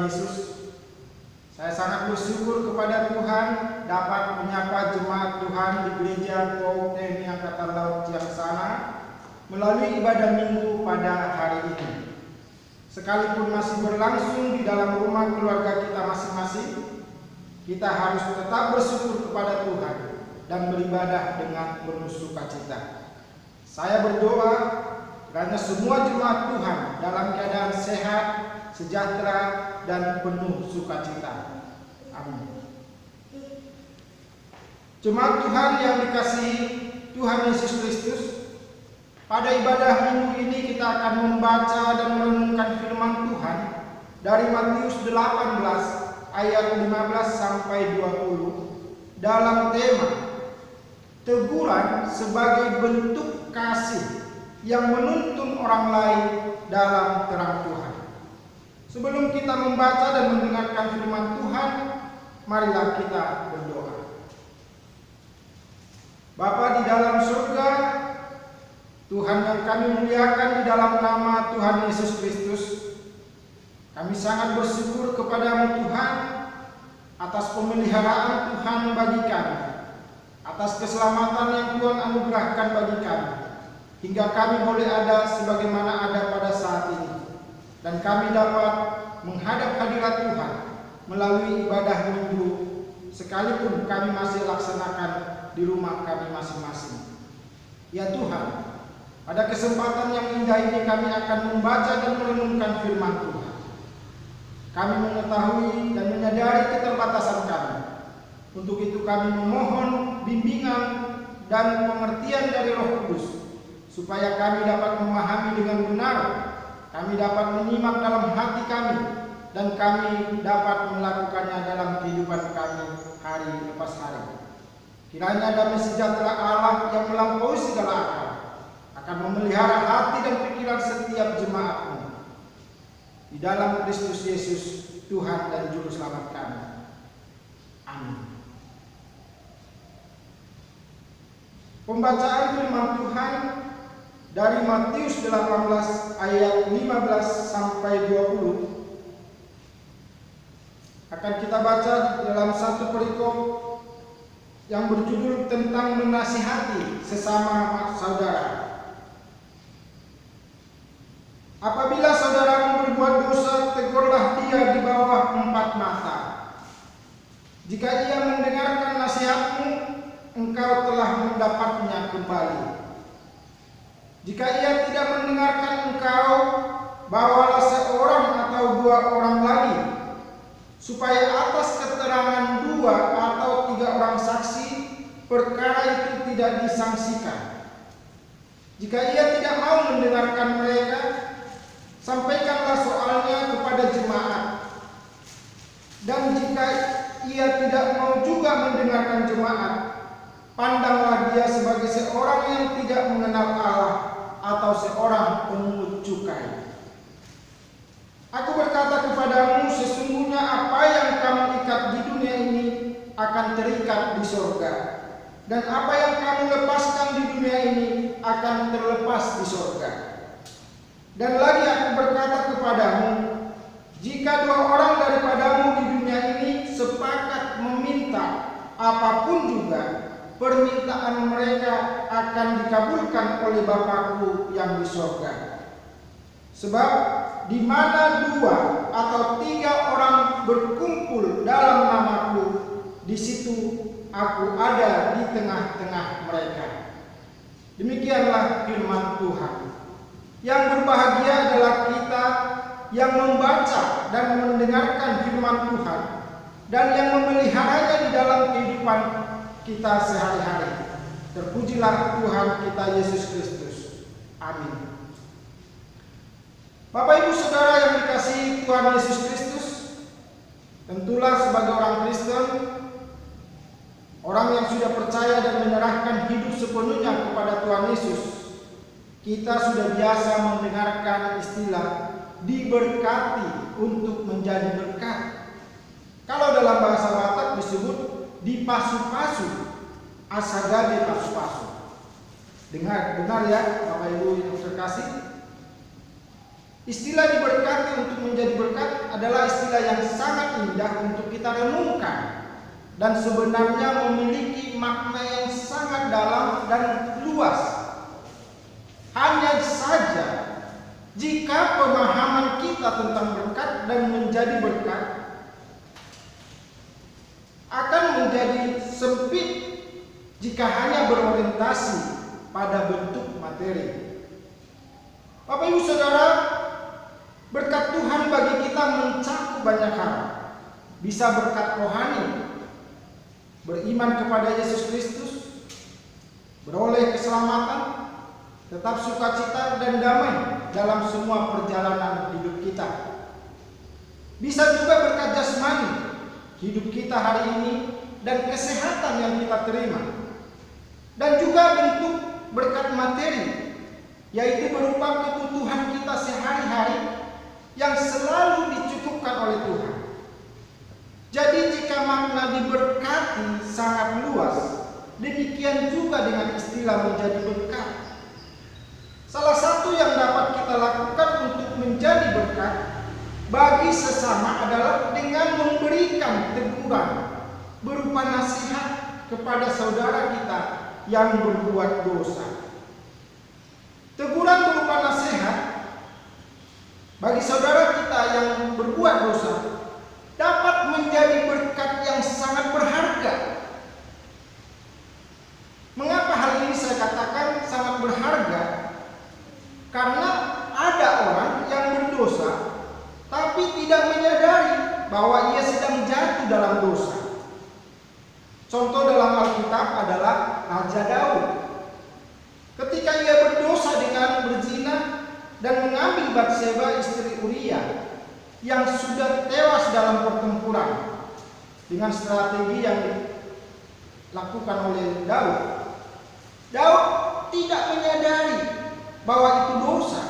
Tuhan Yesus. Saya sangat bersyukur kepada Tuhan dapat menyapa jemaat Tuhan di Gereja PAUD TNI Angkatan Laut Ciangsana melalui ibadah minggu pada hari ini. Sekalipun masih berlangsung di dalam rumah keluarga kita masing-masing, kita harus tetap bersyukur kepada Tuhan dan beribadah dengan penuh sukacita. Saya berdoa karena semua jemaat Tuhan dalam keadaan sehat, sejahtera, dan penuh sukacita. Amin. Jemaat Tuhan yang dikasihi Tuhan Yesus Kristus, pada ibadah minggu ini kita akan membaca dan merenungkan firman Tuhan dari Matius 18 ayat 15 sampai 20 dalam tema teguran sebagai bentuk kasih yang menuntun orang lain dalam terang Tuhan. Sebelum kita membaca dan mendengarkan firman Tuhan, marilah kita berdoa. Bapa di dalam surga, Tuhan yang kami muliakan di dalam nama Tuhan Yesus Kristus, kami sangat bersyukur kepadamu Tuhan atas pemeliharaan Tuhan bagi kami, atas keselamatan yang Tuhan anugerahkan bagi kami, hingga kami boleh ada sebagaimana ada pada saat ini. Dan kami dapat menghadap hadirat Tuhan melalui ibadah minggu, sekalipun kami masih laksanakan di rumah kami masing-masing. Ya Tuhan, pada kesempatan yang indah ini kami akan membaca dan merenungkan firman Tuhan. Kami mengetahui dan menyadari keterbatasan kami. Untuk itu kami memohon bimbingan dan pengertian dari Roh Kudus, supaya kami dapat memahami dengan benar, kami dapat menyimak dalam hati kami, dan kami dapat melakukannya dalam kehidupan kami hari lepas hari. Kiranya damai sejahtera Allah yang melampaui segala akal akan memelihara hati dan pikiran setiap jemaat-Mu. Di dalam Kristus Yesus, Tuhan dan Juru Selamat kami. Amin. Pembacaan firman Tuhan dari Matius 18 ayat 15 sampai 20 akan kita baca dalam satu perikop yang berjudul tentang menasihati sesama saudara. Apabila saudaramu berbuat dosa, tegurlah dia di bawah 4 mata. Jika ia mendengarkan nasihatmu, engkau telah mendapatnya kembali. Jika ia tidak mendengarkan engkau, bawalah seorang atau 2 orang lagi, supaya atas keterangan 2 atau 3 orang saksi, perkara itu tidak disangsikan. Jika ia tidak mau mendengarkan mereka, sampaikanlah soalnya kepada jemaat. Dan jika ia tidak mau juga mendengarkan jemaat, pandanglah dia sebagai seorang yang tidak mengenal Allah atau seorang pemungut cukai. Aku berkata kepadamu, sesungguhnya apa yang kamu ikat di dunia ini akan terikat di sorga, dan apa yang kamu lepaskan di dunia ini akan terlepas di sorga. Dan lagi aku berkata kepadamu, jika 2 orang daripadamu di dunia ini sepakat meminta apapun juga, permintaan mereka akan dikabulkan oleh Bapa-Ku yang di sorga. Sebab di mana 2 atau 3 orang berkumpul dalam nama-Ku, di situ Aku ada di tengah-tengah mereka. Demikianlah firman Tuhan. Yang berbahagia adalah kita yang membaca dan mendengarkan firman Tuhan dan yang memeliharanya di dalam kehidupan kita sehari-hari. Terpujilah Tuhan kita Yesus Kristus. Amin. Bapak Ibu Saudara yang dikasihi Tuhan Yesus Kristus, tentulah sebagai orang Kristen, orang yang sudah percaya dan menyerahkan hidup sepenuhnya kepada Tuhan Yesus, kita sudah biasa mendengarkan istilah diberkati untuk menjadi berkat. Kalau dalam bahasa Batak disebut dipasu-pasu, asagade pasu-pasu. Dengar, benar ya Bapak Ibu yang terkasih. Istilah diberkati untuk menjadi berkat adalah istilah yang sangat indah untuk kita renungkan dan sebenarnya memiliki makna yang sangat dalam dan luas. Hanya saja jika pemahaman kita tentang berkat dan menjadi berkat akan menjadi sempit jika hanya berorientasi pada bentuk materi. Bapak Ibu Saudara, berkat Tuhan bagi kita mencakup banyak hal. Bisa berkat rohani, beriman kepada Yesus Kristus, beroleh keselamatan, tetap sukacita dan damai dalam semua perjalanan hidup kita. Bisa juga berkat jasmani, hidup kita hari ini dan kesehatan yang kita terima. Dan juga bentuk berkat materi, yaitu berupa kebutuhan kita sehari-hari yang selalu dicukupkan oleh Tuhan. Jadi jika makna diberkati sangat luas, demikian juga dengan istilah menjadi berkat. Salah satu yang dapat kita lakukan untuk menjadi berkat bagi sesama adalah dengan memberikan teguran berupa nasihat kepada saudara kita yang berbuat dosa. Teguran berupa nasihat bagi saudara kita yang berbuat dosa dapat menjadi berkat yang sangat berharga. Mengapa hal ini saya katakan sangat berharga? Karena ada orang yang berdosa tapi tidak menyadari bahwa ia sedang jatuh dalam dosa. Contoh dalam Alkitab adalah Raja Daud. Ketika ia berdosa dengan berzina dan mengambil Batseba istri Uria yang sudah tewas dalam pertempuran dengan strategi yang dilakukan oleh Daud. Daud tidak menyadari bahwa itu dosa.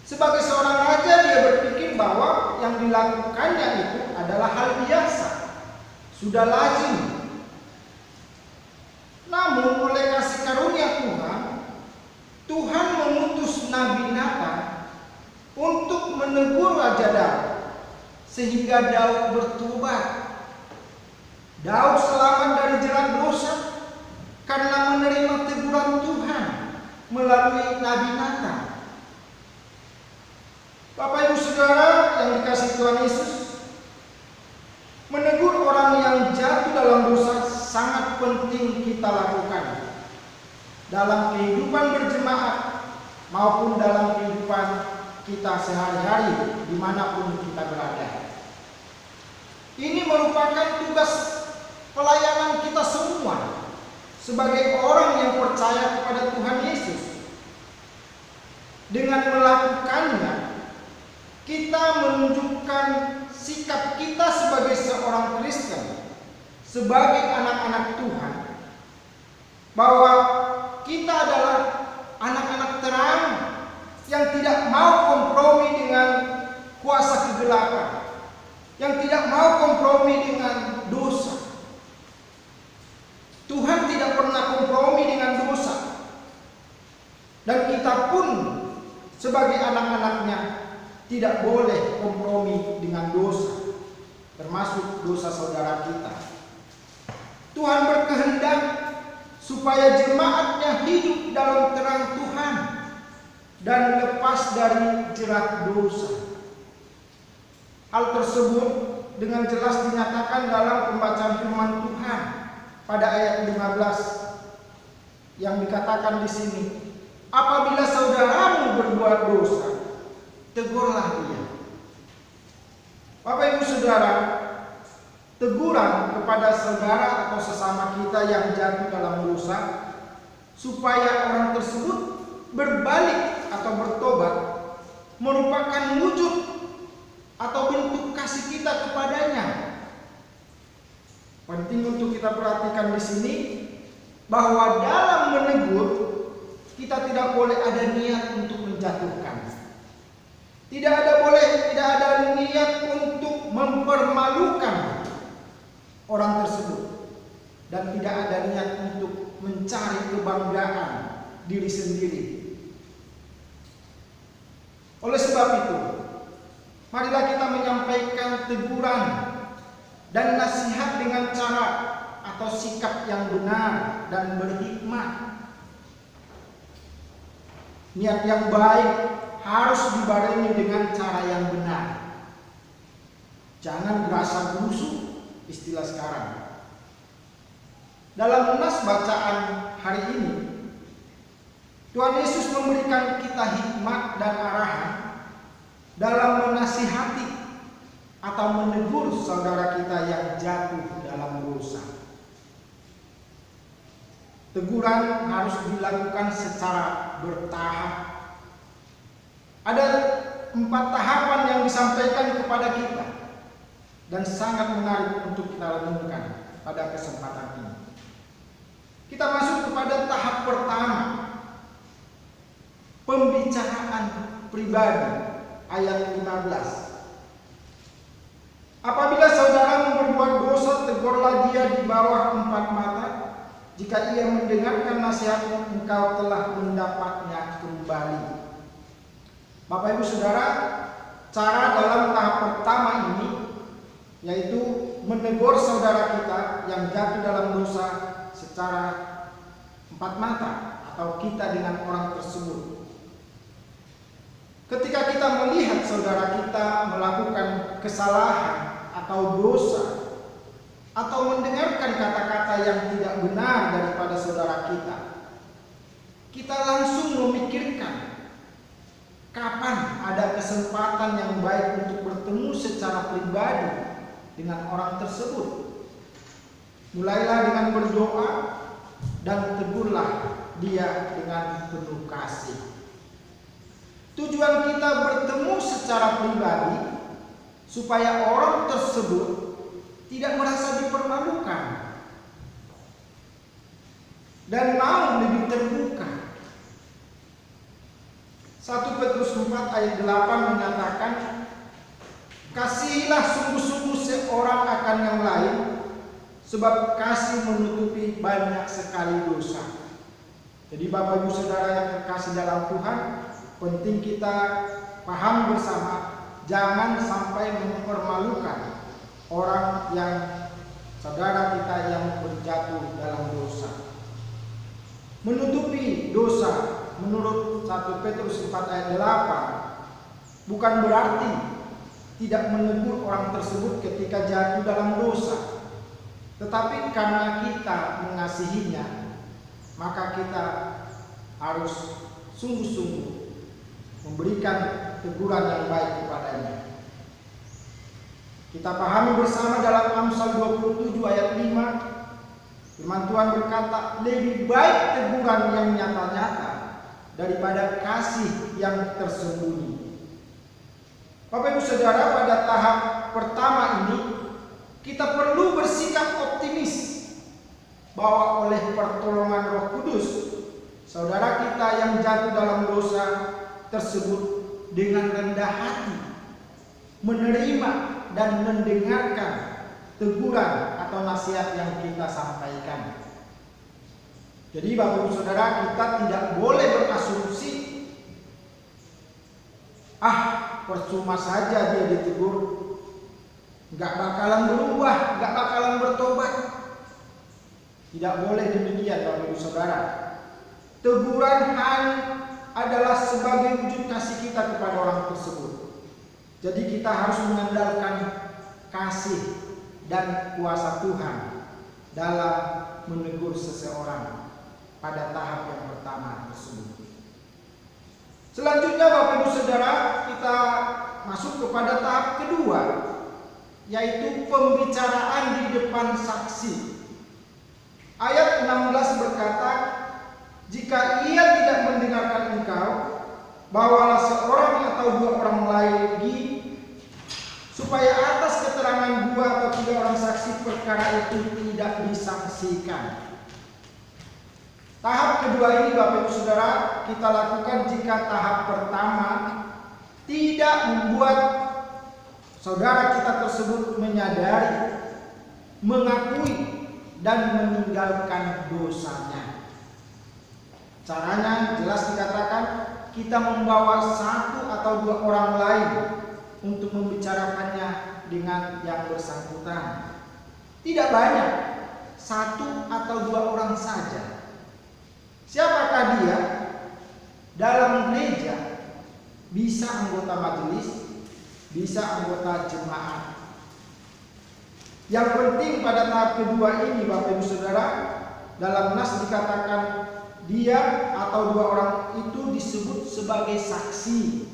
Sebagai seorang raja dia berpikir bahwa yang dilakukannya itu adalah hal biasa, sudah lazim. Namun oleh kasih karunia Tuhan, Tuhan mengutus Nabi Nathan untuk menegur Raja Daud sehingga Daud bertobat. Daud selamat dari jerat dosa karena menerima teguran Tuhan melalui Nabi Nathan. Bapak Ibu Saudara yang dikasihi Tuhan Yesus, menegur orang yang jatuh dalam dosa sangat penting kita lakukan dalam kehidupan berjemaat maupun dalam kehidupan kita sehari-hari dimanapun kita berada. Ini merupakan tugas pelayanan kita semua sebagai orang yang percaya kepada Tuhan Yesus. Dengan melakukannya, kita menunjukkan sikap kita sebagai seorang Kristen, sebagai anak-anak Tuhan, bahwa kita adalah anak-anak terang yang tidak mau kompromi dengan kuasa kegelapan, yang tidak mau kompromi dengan dosa. Tuhan tidak pernah kompromi dengan dosa, dan kita pun sebagai anak-anaknya tidak boleh kompromi dengan dosa, termasuk dosa saudara kita. Tuhan berkehendak supaya jemaatnya hidup dalam terang Tuhan dan lepas dari jerat dosa. Hal tersebut dengan jelas dinyatakan dalam pembacaan firman Tuhan pada ayat 15 yang dikatakan di sini, apabila saudaramu berbuat dosa, tegurlah dia. Bapak Ibu Saudara, teguran kepada saudara atau sesama kita yang jatuh dalam dosa supaya orang tersebut berbalik atau bertobat merupakan wujud atau bentuk kasih kita kepadanya. Penting untuk kita perhatikan di sini bahwa dalam menegur kita tidak boleh ada niat untuk menjatuhkan. Tidak ada niat untuk mempermalukan orang tersebut, dan tidak ada niat untuk mencari kebanggaan diri sendiri. sebab itu, marilah kita menyampaikan teguran dan nasihat dengan cara atau sikap yang benar dan berhikmat. Niat yang baik harus dibarengi dengan cara yang benar. Jangan berasa busuk, istilah sekarang. Dalam nas bacaan hari ini, Tuhan Yesus memberikan kita hikmat dan arahan dalam menasihati atau menegur saudara kita yang jatuh dalam dosa. Teguran harus dilakukan secara bertahap. Ada 4 tahapan yang disampaikan kepada kita dan sangat menarik untuk kita renungkan pada kesempatan ini. Kita masuk kepada tahap pertama, pembicaraan pribadi, ayat 15. Apabila saudara berbuat dosa, tegurlah dia di bawah 4 mata. Jika ia mendengarkan nasihatmu, engkau telah mendapatnya kembali. Bapak Ibu Saudara, cara dalam tahap pertama ini yaitu menegur saudara kita yang jatuh dalam dosa secara 4 mata atau kita dengan orang tersebut. Ketika kita melihat saudara kita melakukan kesalahan atau dosa, atau mendengarkan kata-kata yang tidak benar daripada saudara kita langsung memikirkan kapan ada kesempatan yang baik untuk bertemu secara pribadi dengan orang tersebut. Mulailah dengan berdoa dan tegurlah dia dengan penuh kasih. Tujuan kita bertemu secara pribadi supaya orang tersebut tidak merasa dipermalukan dan mau lebih terbuka. 1 Petrus 4 ayat 8 menyatakan, kasihilah sungguh-sungguh seorang akan yang lain, sebab kasih menutupi banyak sekali dosa. Jadi Bapak Ibu Saudara yang terkasih dalam Tuhan, penting kita paham bersama, jangan sampai mempermalukan orang yang saudara kita yang berjatuh dalam dosa. Menutupi dosa menurut 1 Petrus 4 ayat 8 bukan berarti tidak menegur orang tersebut ketika jatuh dalam dosa, tetapi karena kita mengasihinya, maka kita harus sungguh-sungguh memberikan teguran yang baik kepadanya. Kita pahami bersama dalam Amsal 27 ayat 5, firman Tuhan berkata, lebih baik teguran yang nyata-nyata daripada kasih yang tersembunyi. Bapak Ibu Saudara, pada tahap pertama ini kita perlu bersikap optimis bahwa oleh pertolongan Roh Kudus, saudara kita yang jatuh dalam dosa tersebut dengan rendah hati menerima dan mendengarkan teguran atau nasihat yang kita sampaikan. Jadi Bapak Ibu Saudara, kita tidak boleh berasumsi, percuma saja dia ditegur, nggak bakalan berubah, nggak bakalan bertobat. Tidak boleh demikian Bapak Ibu Saudara. Teguran adalah sebagai wujud kasih kita kepada orang tersebut. Jadi kita harus mengandalkan kasih dan kuasa Tuhan dalam menegur seseorang pada tahap yang pertama tersebut. Selanjutnya Bapak Ibu Saudara, kita masuk kepada tahap kedua, yaitu pembicaraan di depan saksi. Ayat 16 berkata, jika ia tidak mendengarkan engkau, bawalah seorang atau 2 orang lagi, supaya atas keterangan 2 atau 3 orang saksi perkara itu tidak disangsikan. Tahap kedua ini Bapak Ibu Saudara kita lakukan jika tahap pertama tidak membuat saudara kita tersebut menyadari, mengakui dan meninggalkan dosanya. Caranya jelas dikatakan, kita membawa satu atau dua orang lain untuk membicarakannya dengan yang bersangkutan. Tidak banyak, satu atau dua orang saja. Siapakah dia? Dalam gereja bisa anggota majelis, bisa anggota jemaat. Yang penting pada tahap kedua ini, Bapak Ibu Saudara, dalam nas dikatakan dia atau dua orang itu disebut sebagai saksi.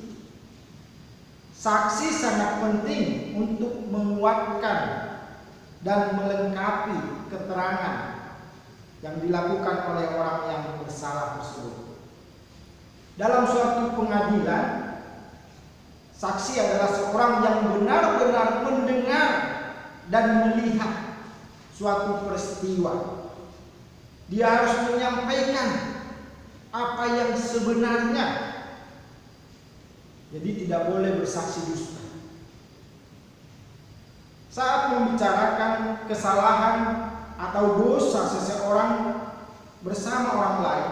Saksi sangat penting untuk menguatkan dan melengkapi keterangan yang dilakukan oleh orang yang bersalah tersebut. Dalam suatu pengadilan, saksi adalah seorang yang benar-benar mendengar dan melihat suatu peristiwa. Dia harus menyampaikan apa yang sebenarnya. Jadi tidak boleh bersaksi dusta. Saat membicarakan kesalahan atau dosa seseorang bersama orang lain,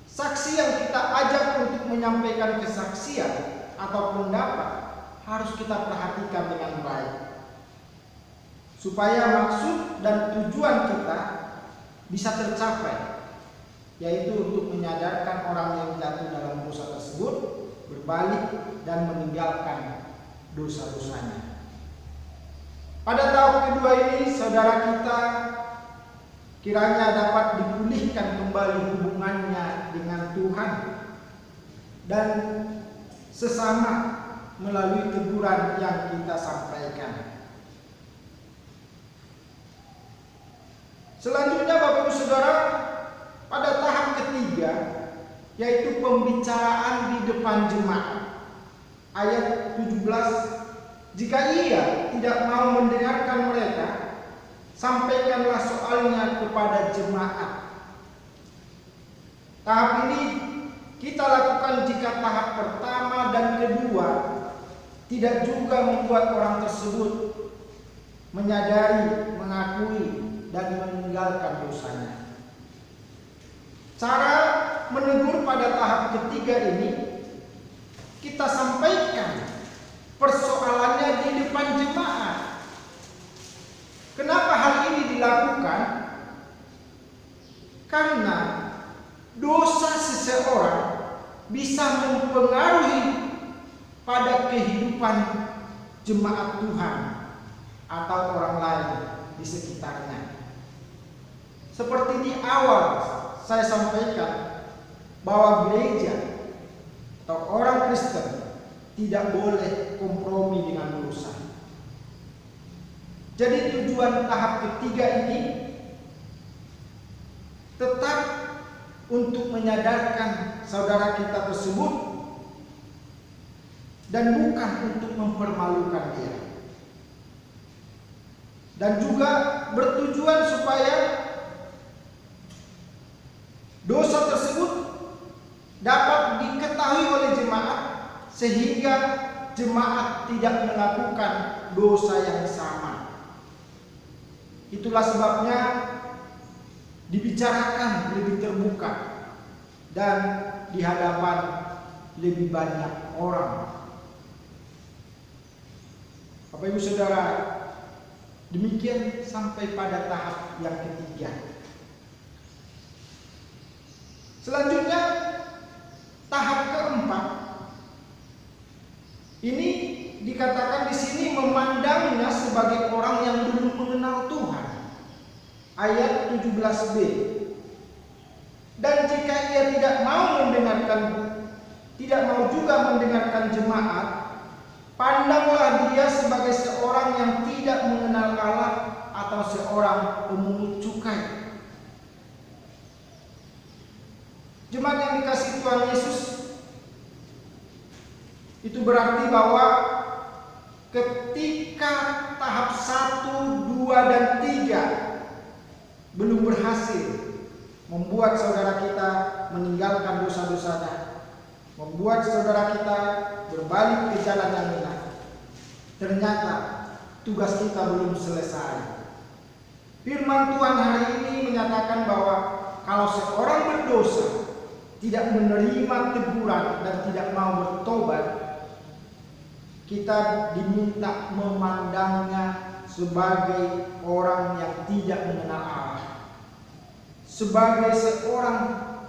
saksi yang kita ajak untuk menyampaikan kesaksian atau pendapat harus kita perhatikan dengan baik, supaya maksud dan tujuan kita bisa tercapai, yaitu untuk menyadarkan orang yang jatuh dalam dosa tersebut berbalik dan meninggalkan dosa-dosanya. Pada tahap kedua ini, saudara kita kiranya dapat dipulihkan kembali hubungannya dengan Tuhan dan sesama melalui teguran yang kita sampaikan. Selanjutnya, Bapak Ibu Saudara, pada tahap ketiga, yaitu pembicaraan di depan jemaat. Ayat 17, jika ia tidak mau mendengarkan mereka, sampaikanlah soalnya kepada jemaat. Tahap ini kita lakukan jika tahap pertama dan kedua tidak juga membuat orang tersebut menyadari, mengakui, dan meninggalkan dosanya. Cara menegur pada tahap ketiga ini, kita sampaikan persoalannya di depan jemaat. Kenapa hal ini dilakukan? Karena dosa seseorang bisa mempengaruhi pada kehidupan jemaat Tuhan atau orang lain di sekitarnya. Seperti di awal saya sampaikan bahwa gereja atau orang Kristen tidak boleh kompromi dengan dosa. Jadi tujuan tahap ketiga ini tetap untuk menyadarkan saudara kita tersebut dan bukan untuk mempermalukan dia. Dan juga bertujuan supaya dosa tersebut dapat diketahui oleh jemaat sehingga jemaat tidak melakukan dosa yang sama. Itulah sebabnya dibicarakan lebih terbuka dan di hadapan lebih banyak orang. Bapak Ibu Saudara, demikian sampai pada tahap yang ketiga. Selanjutnya tahap keempat. Ini dikatakan di sini memandangnya sebagai orang yang belum mengenal Tuhan. Ayat 17b. Dan jika ia tidak mau juga mendengarkan jemaat, pandanglah dia sebagai seorang yang tidak mengenal Allah atau seorang pemungut cukai. Jemaat yang dikasihi Tuhan Yesus, itu berarti bahwa ketika tahap 1, 2, dan 3 belum berhasil membuat saudara kita meninggalkan dosa-dosanya, membuat saudara kita berbalik ke jalan yang benar, ternyata tugas kita belum selesai. Firman Tuhan hari ini menyatakan bahwa kalau seorang berdosa, tidak menerima teguran dan tidak mau bertobat, kita diminta memandangnya sebagai orang yang tidak mengenal Allah, sebagai seorang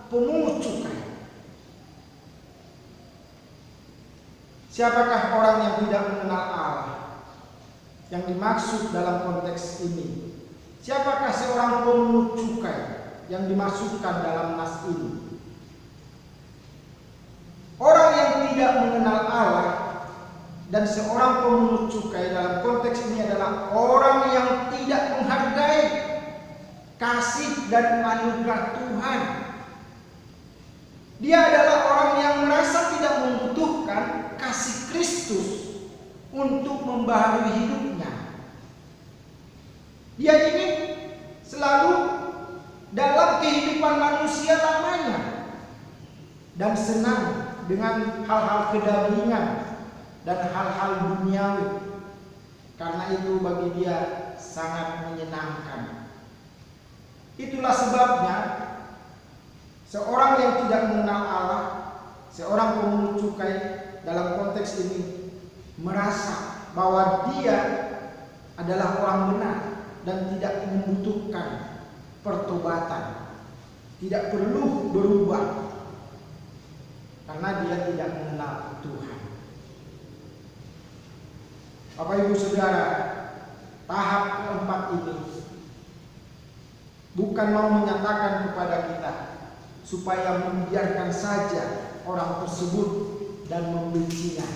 pemungut cukai. Siapakah orang yang tidak mengenal Allah yang dimaksud dalam konteks ini? Siapakah seorang pemungut cukai yang dimaksudkan dalam nas ini? Orang yang tidak mengenal Allah dan seorang pemungut cukai dalam konteks ini adalah orang yang tidak menghargai kasih dan anugerah Tuhan. Dia adalah orang yang merasa tidak membutuhkan kasih Kristus untuk membaharui hidupnya. Dia ingin selalu dalam kehidupan manusia lamanya dan senang dengan hal-hal kedagingan dan hal-hal duniawi. Karena itu bagi dia sangat menyenangkan. Itulah sebabnya seorang yang tidak mengenal Allah, seorang pemungut cukai dalam konteks ini merasa bahwa dia adalah orang benar dan tidak membutuhkan pertobatan, tidak perlu berubah karena dia tidak mengenal Tuhan. Bapak Ibu Saudara, tahap keempat ini bukan mau menyatakan kepada kita supaya membiarkan saja orang tersebut dan membencinya.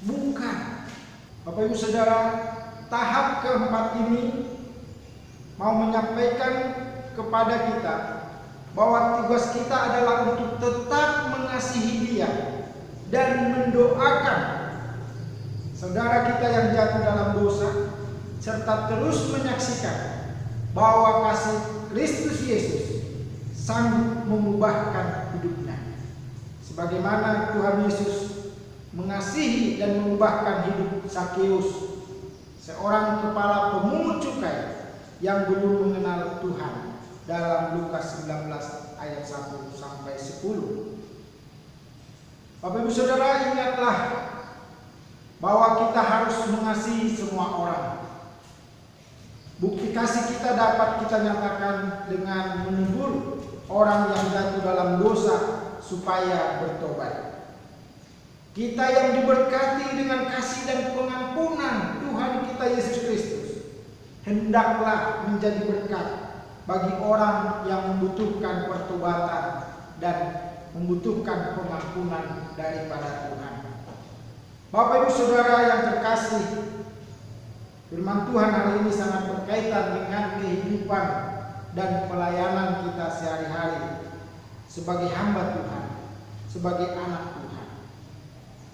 Bukan. Bapak Ibu Saudara, tahap keempat ini mau menyampaikan kepada kita bahwa tugas kita adalah untuk tetap mengasihi dia dan mendoakan saudara kita yang jatuh dalam dosa, serta terus menyaksikan bahwa kasih Kristus Yesus sanggup mengubahkan hidupnya. Sebagaimana Tuhan Yesus mengasihi dan mengubahkan hidup Zakeus, seorang kepala pemungut cukai yang belum mengenal Tuhan, dalam Lukas 19 ayat 1 sampai 10. Bapak Ibu Saudara, ingatlah bahwa kita harus mengasihi semua orang. Bukti kasih kita dapat kita nyatakan dengan menegur orang yang jatuh dalam dosa supaya bertobat. Kita yang diberkati dengan kasih dan pengampunan Tuhan kita Yesus Kristus hendaklah menjadi berkat bagi orang yang membutuhkan pertobatan dan membutuhkan pengampunan daripada Tuhan. Bapak Ibu Saudara yang terkasih, firman Tuhan hari ini sangat berkaitan dengan kehidupan dan pelayanan kita sehari-hari sebagai hamba Tuhan, sebagai anak Tuhan.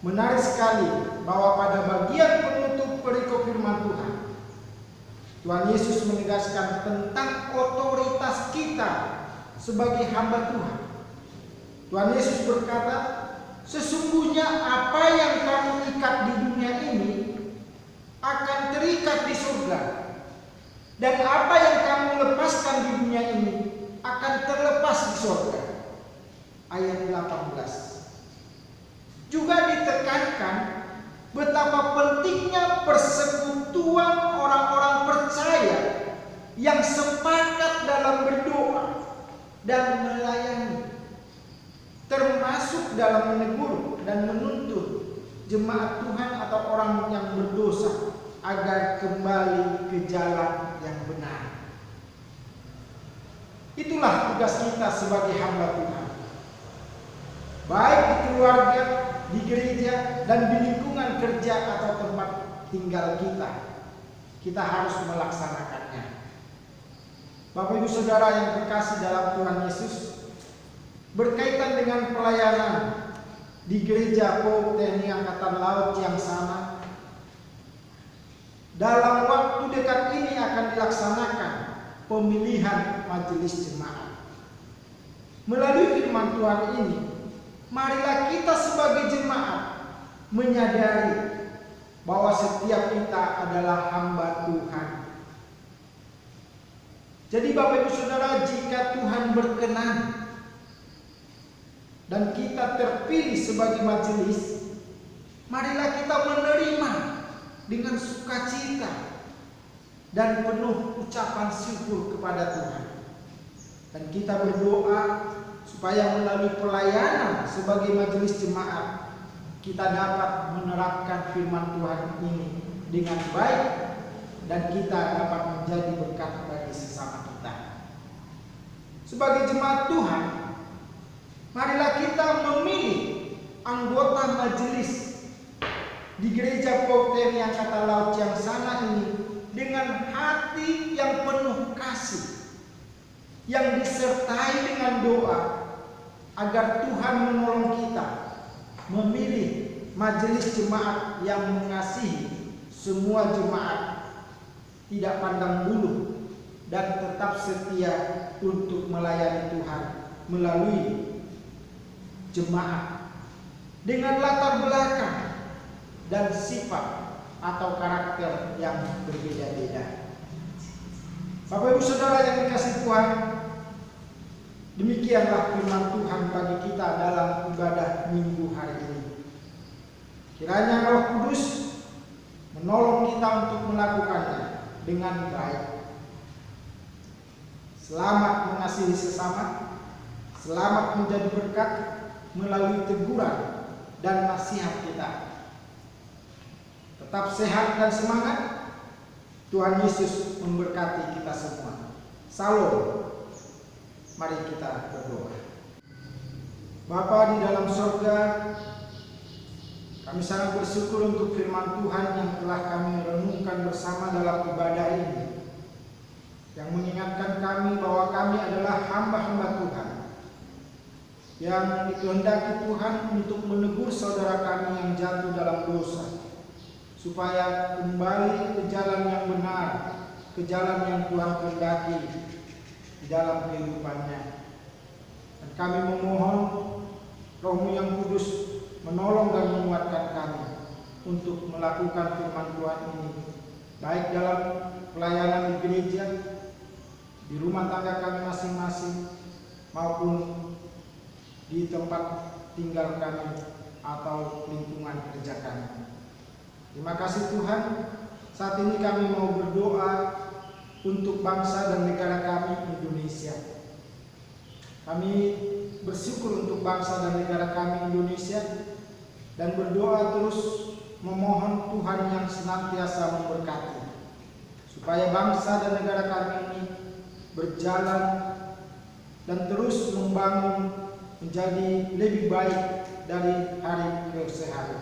Menarik sekali bahwa pada bagian penutup perikop firman Tuhan, Tuhan Yesus menegaskan tentang otoritas kita sebagai hamba Tuhan. Tuhan Yesus berkata, sesungguhnya apa yang kamu ikat di dunia ini akan terikat di surga, dan apa yang kamu lepaskan di dunia ini akan terlepas di surga. Ayat 18. Juga ditekankan betapa pentingnya persekutuan orang-orang percaya yang sepakat dalam berdoa dan melayani, termasuk dalam menegur dan menuntut jemaat Tuhan atau orang yang berdosa agar kembali ke jalan yang benar. Itulah tugas kita sebagai hamba Tuhan, baik di keluarga, di gereja, dan di lingkungan kerja atau tempat tinggal kita. Kita harus melaksanakannya. Bapak Ibu Saudara yang terkasih dalam Tuhan Yesus, berkaitan dengan pelayanan di gereja PO TNI Angkatan Laut yang sama, dalam waktu dekat ini akan dilaksanakan pemilihan majelis jemaat. Melalui firman Tuhan ini, marilah kita sebagai jemaat menyadari bahwa setiap kita adalah hamba Tuhan. Jadi Bapak Ibu Saudara, jika Tuhan berkenan, dan kita terpilih sebagai majelis, marilah kita menerima dengan sukacita dan penuh ucapan syukur kepada Tuhan. Dan kita berdoa supaya melalui pelayanan sebagai majelis jemaat, kita dapat menerapkan firman Tuhan ini dengan baik dan kita dapat menjadi berkat bagi sesama kita. Sebagai jemaat Tuhan, marilah kita memilih anggota majelis di gereja Pokten yang kata Laut yang sana ini dengan hati yang penuh kasih, yang disertai dengan doa agar Tuhan menolong kita memilih majelis jemaat yang mengasihi semua jemaat, tidak pandang bulu, dan tetap setia untuk melayani Tuhan melalui jemaat dengan latar belakang dan sifat atau karakter yang berbeda-beda. Bapak Ibu Saudara yang dikasihi Tuhan, demikianlah firman Tuhan bagi kita dalam ibadah minggu hari ini. Kiranya Roh Kudus menolong kita untuk melakukannya dengan baik. Selamat mengasihi sesama, selamat menjadi berkat melalui teguran dan nasihat kita. Tetap sehat dan semangat. Tuhan Yesus memberkati kita semua. Salam. Mari kita berdoa. Bapa di dalam surga, kami sangat bersyukur untuk firman Tuhan yang telah kami renungkan bersama dalam ibadah ini, yang mengingatkan kami bahwa kami adalah hamba-hamba Tuhan yang dikehendaki Tuhan untuk menegur saudara kami yang jatuh dalam dosa, supaya kembali ke jalan yang benar, ke jalan yang Tuhan kehendaki di dalam kehidupannya. Dan kami memohon Roh-Mu yang kudus menolong dan menguatkan kami untuk melakukan firman Tuhan ini, baik dalam pelayanan di gereja, di rumah tangga kami masing-masing, maupun di tempat tinggal kami atau lingkungan kerja kami. Terima kasih Tuhan. Saat ini kami mau berdoa untuk bangsa dan negara kami, Indonesia. Kami bersyukur untuk bangsa dan negara kami, Indonesia, dan berdoa terus memohon Tuhan yang senantiasa memberkati, supaya bangsa dan negara kami ini berjalan dan terus membangun menjadi lebih baik dari hari ke hari.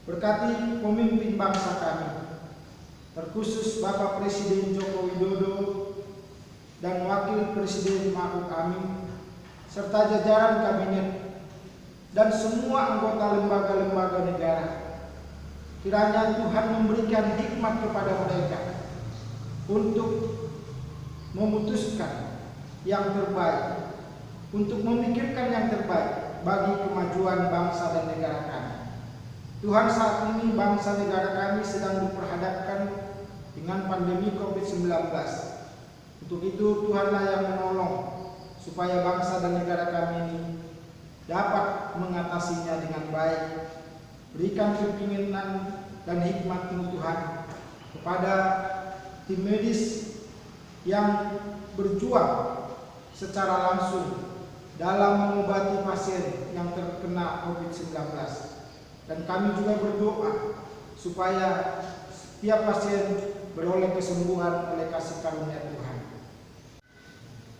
Berkati pemimpin bangsa kami, terkhusus Bapak Presiden Joko Widodo dan Wakil Presiden Ma'ruf Amin, serta jajaran kabinet dan semua anggota lembaga-lembaga negara. Kiranya Tuhan memberikan hikmat kepada mereka untuk memutuskan yang terbaik, untuk memikirkan yang terbaik bagi kemajuan bangsa dan negara kami. Tuhan, saat ini bangsa negara kami sedang diperhadapkan dengan pandemi COVID-19. Untuk itu Tuhanlah yang menolong supaya bangsa dan negara kami ini dapat mengatasinya dengan baik. Berikan kepinginan dan hikmat-Mu Tuhan kepada tim medis yang berjuang secara langsung dalam mengobati pasien yang terkena COVID-19. Dan kami juga berdoa supaya setiap pasien beroleh kesembuhan oleh kasih karunia Tuhan.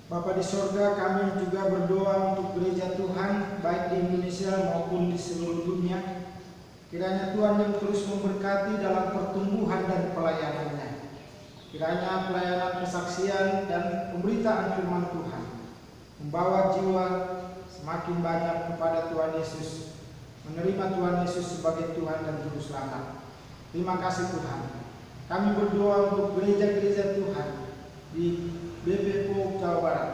Bapa di sorga, kami juga berdoa untuk gereja Tuhan baik di Indonesia maupun di seluruh dunia. Kiranya Tuhan yang terus memberkati dalam pertumbuhan dan pelayanannya. Kiranya pelayanan kesaksian dan pemberitaan firman Tuhan membawa jiwa semakin banyak kepada Tuhan Yesus, menerima Tuhan Yesus sebagai Tuhan dan Juru Selamat. Terima kasih Tuhan. Kami berdoa untuk gereja-gereja Tuhan di BPO Jawa Barat.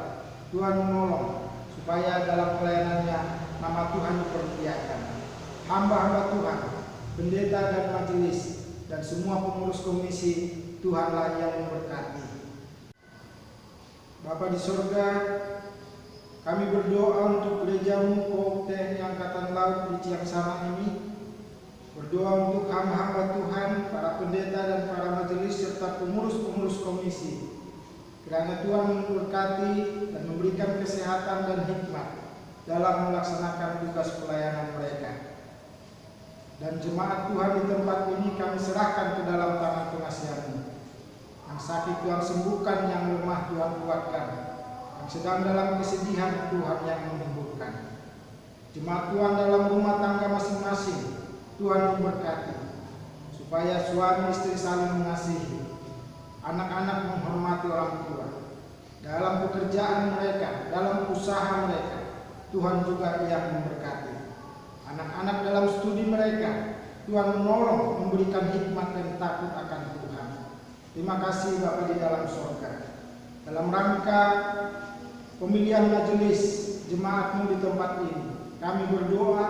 Tuhan menolong supaya dalam pelayanannya nama Tuhan dipermuliakan. Hamba-hamba Tuhan, pendeta dan majelis, dan semua pengurus komisi, Tuhanlah yang memberkati. Bapa di surga, Kami berdoa untuk gerejamu Pop TNI Angkatan Laut di Ciang Sana ini. Berdoa untuk hamba-hamba Tuhan, para pendeta dan para majelis serta pengurus-pengurus komisi. Kiranya Tuhan memberkati dan memberikan kesehatan dan hikmat dalam melaksanakan tugas pelayanan mereka. Dan jemaat Tuhan di tempat ini kami serahkan ke dalam tangan pengasihan-Mu. Yang sakit Tuhan sembuhkan, yang lemah Tuhan kuatkan, yang sedang dalam kesedihan Tuhan yang menyembuhkan. Jemaat Tuhan dalam rumah tangga masing-masing Tuhan memberkati, supaya suami istri saling mengasihi, anak-anak menghormati orang tua. Dalam pekerjaan mereka, dalam usaha mereka, Tuhan juga yang memberkati. Anak-anak dalam studi mereka, Tuhan menolong, memberikan hikmat dan takut akan Tuhan. Terima kasih Bapa di dalam surga. Dalam rangka pemilihan majelis jemaat-Mu di tempat ini, kami berdoa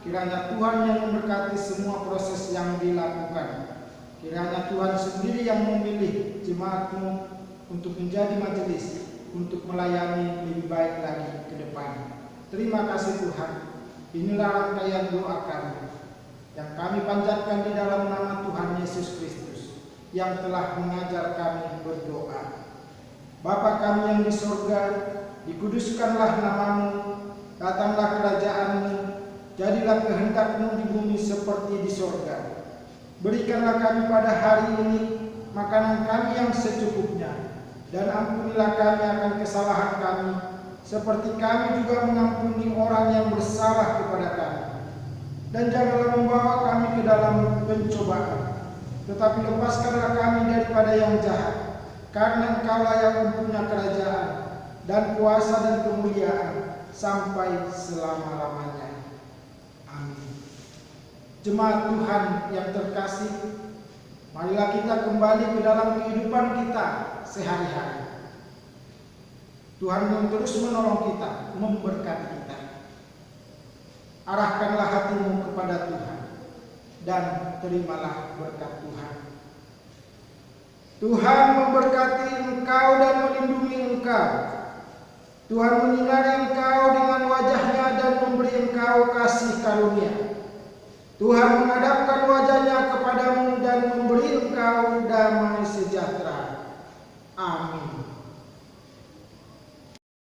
kiranya Tuhan yang memberkati semua proses yang dilakukan. Kiranya Tuhan sendiri yang memilih jemaat-Mu untuk menjadi majelis, untuk melayani lebih baik lagi ke depan. Terima kasih Tuhan. Inilah rangkaian doa kami yang kami panjatkan di dalam nama Tuhan Yesus Kristus yang telah mengajar kami berdoa. Bapa kami yang di surga, dikuduskanlah nama-Mu, datanglah kerajaan-Mu, jadilah kehendak-Mu di bumi seperti di surga. Berikanlah kami pada hari ini makanan kami yang secukupnya, dan ampunilah kami akan kesalahan kami, seperti kami juga mengampuni orang yang bersalah kepada kami. Dan janganlah membawa kami ke dalam pencobaan, tetapi lepaskanlah kami daripada yang jahat, karena Engkaulah yang mempunyai kerajaan dan kuasa dan kemuliaan sampai selama-lamanya. Amin. Jemaat Tuhan yang terkasih, marilah kita kembali ke dalam kehidupan kita sehari-hari. Tuhan yang terus menolong kita, memberkati kita. Arahkanlah hatimu kepada Tuhan dan terimalah berkat Tuhan. Tuhan memberkati engkau dan melindungi engkau. Tuhan menyinari engkau dengan wajah-Nya dan memberi engkau kasih karunia. Tuhan menghadapkan wajah-Nya kepadamu dan memberi engkau damai sejahtera.